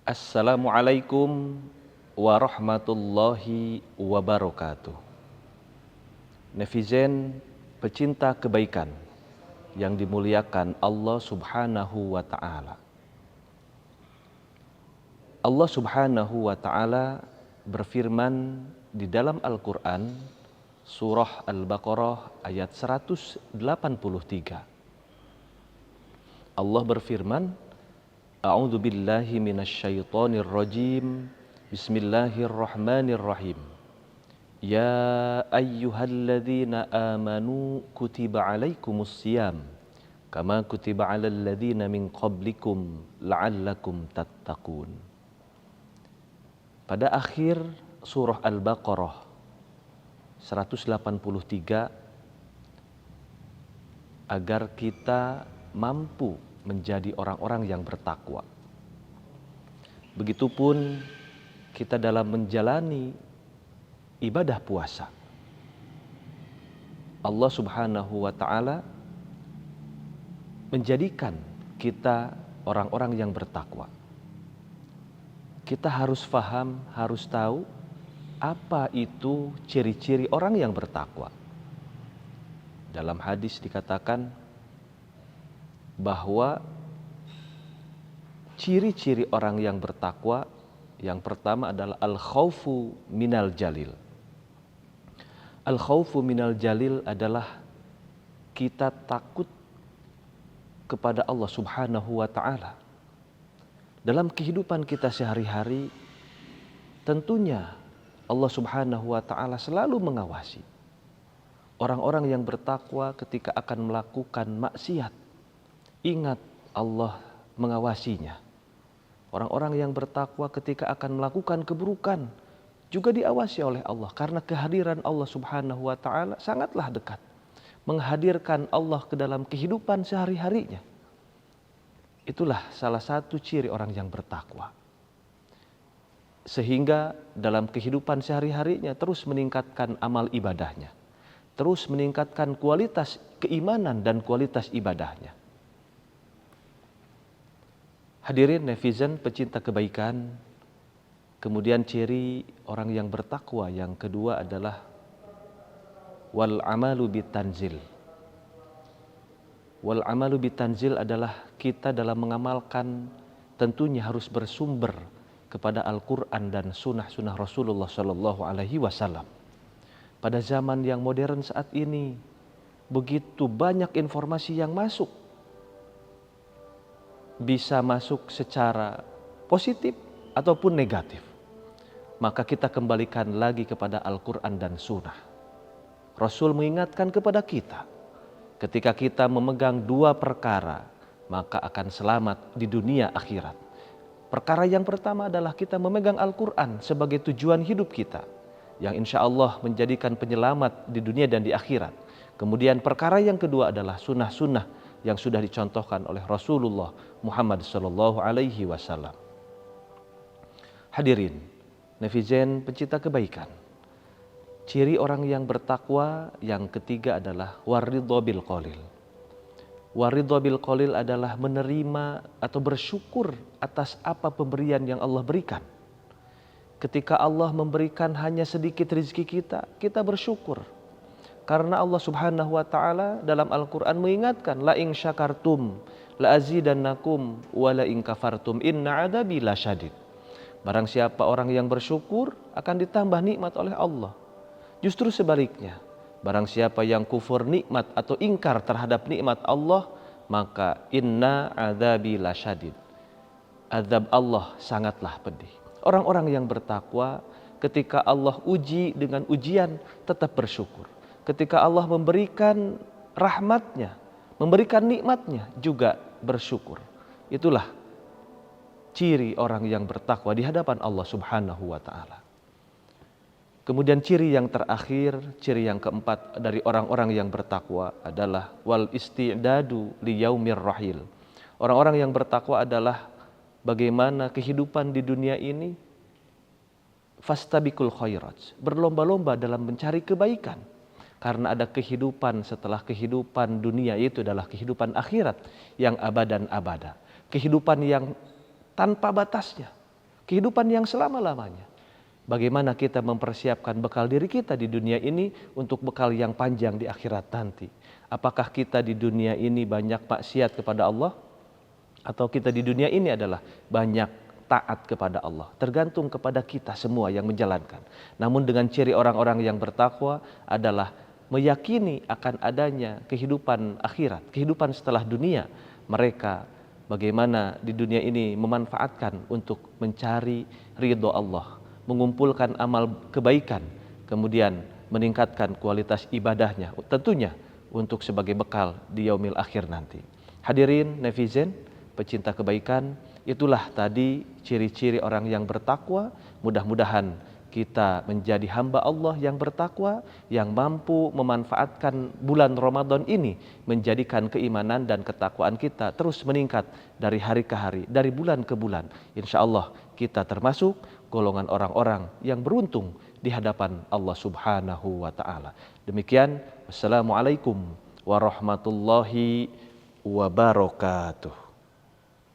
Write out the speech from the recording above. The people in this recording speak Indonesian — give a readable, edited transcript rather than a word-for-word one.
Assalamualaikum warahmatullahi wabarakatuh. Netizen pecinta kebaikan yang dimuliakan Allah Subhanahu wa Ta'ala. Allah Subhanahu wa Ta'ala berfirman di dalam Al-Quran, surah Al-Baqarah ayat 183. Allah berfirman, A'udzu billahi minasyaitonir rajim. Bismillahirrahmanirrahim. Ya ayyuhalladzina amanu kutiba alaikumus siyam kama kutiba alal ladzina min qablikum la'allakum tattaqun. Pada akhir surah Al-Baqarah 183, agar kita mampu menjadi orang-orang yang bertakwa. Begitupun kita dalam menjalani ibadah puasa. Allah Subhanahu wa Ta'ala menjadikan kita orang-orang yang bertakwa. Kita harus faham, harus tahu apa itu ciri-ciri orang yang bertakwa. Dalam hadis dikatakan bahwa ciri-ciri orang yang bertakwa yang pertama adalah al-khaufu minal jalil. Al-khaufu minal jalil adalah kita takut kepada Allah Subhanahu wa Ta'ala. Dalam kehidupan kita sehari-hari, tentunya Allah Subhanahu wa Ta'ala selalu mengawasi orang-orang yang bertakwa ketika akan melakukan maksiat. Ingat, Allah mengawasinya. Orang-orang yang bertakwa ketika akan melakukan keburukan juga diawasi oleh Allah, karena kehadiran Allah Subhanahu wa Ta'ala sangatlah dekat. Menghadirkan Allah ke dalam kehidupan sehari-harinya. Itulah salah satu ciri orang yang bertakwa. Sehingga dalam kehidupan sehari-harinya terus meningkatkan amal ibadahnya. Terus meningkatkan kualitas keimanan dan kualitas ibadahnya. Hadirin netizen pecinta kebaikan, kemudian ciri orang yang bertakwa yang kedua adalah wal amalu bitanzil. Wal amalu bitanzil adalah kita dalam mengamalkan tentunya harus bersumber kepada Al-Quran dan sunnah-sunnah Rasulullah Sallallahu Alaihi Wasallam. Pada zaman yang modern saat ini, begitu banyak informasi yang masuk. Bisa masuk secara positif ataupun negatif. Maka kita kembalikan lagi kepada Al-Quran dan Sunnah. Rasul mengingatkan kepada kita, ketika kita memegang dua perkara, maka akan selamat di dunia akhirat. Perkara yang pertama adalah kita memegang Al-Quran sebagai tujuan hidup kita, yang insya Allah menjadikan penyelamat di dunia dan di akhirat. Kemudian perkara yang kedua adalah sunnah-sunnah yang sudah dicontohkan oleh Rasulullah Muhammad Sallallahu Alaihi Wasallam. Hadirin, netizen pencinta kebaikan. Ciri orang yang bertakwa yang ketiga adalah waridho bil qalil. Waridho bil qalil adalah menerima atau bersyukur atas apa pemberian yang Allah berikan. Ketika Allah memberikan hanya sedikit rezeki kita, kita bersyukur. Karena Allah Subhanahu wa Ta'ala dalam Al-Quran mengingatkan, la in syakartum la azidannakum wa la in kafartum inna adabi lasyadid. Barang siapa orang yang bersyukur akan ditambah nikmat oleh Allah. Justru sebaliknya, barang siapa yang kufur nikmat atau ingkar terhadap nikmat Allah, maka inna adabi lasyadid. Azab Allah sangatlah pedih. Orang-orang yang bertakwa ketika Allah uji dengan ujian tetap bersyukur. Ketika Allah memberikan rahmatnya, memberikan nikmatnya juga bersyukur. Itulah ciri orang yang bertakwa di hadapan Allah Subhanahu wa Ta'ala. Kemudian ciri yang terakhir, ciri yang keempat dari orang-orang yang bertakwa adalah wal isti'dadu li yaumir rahil. Orang-orang yang bertakwa adalah bagaimana kehidupan di dunia ini fastabiqul khairat, berlomba-lomba dalam mencari kebaikan. Karena ada kehidupan setelah kehidupan dunia, itu adalah kehidupan akhirat yang abadan abada. Kehidupan yang tanpa batasnya. kehidupan yang selama-lamanya. Bagaimana kita mempersiapkan bekal diri kita di dunia ini untuk bekal yang panjang di akhirat nanti. Apakah kita di dunia ini banyak maksiat kepada Allah? Atau kita di dunia ini adalah banyak taat kepada Allah? Tergantung kepada kita semua yang menjalankan. Namun dengan ciri orang-orang yang bertakwa adalah meyakini akan adanya kehidupan akhirat, kehidupan setelah dunia. Mereka bagaimana di dunia ini memanfaatkan untuk mencari ridho Allah, mengumpulkan amal kebaikan, kemudian meningkatkan kualitas ibadahnya, tentunya untuk sebagai bekal di yaumil akhir nanti. Hadirin netizen, pecinta kebaikan, itulah tadi ciri-ciri orang yang bertakwa. Mudah-mudahan kita menjadi hamba Allah yang bertakwa, yang mampu memanfaatkan bulan Ramadan ini menjadikan keimanan dan ketakwaan kita terus meningkat dari hari ke hari, dari bulan ke bulan. Insya Allah kita termasuk golongan orang-orang yang beruntung di hadapan Allah Subhanahu wa Ta'ala. Demikian, wassalamualaikum warahmatullahi wabarakatuh.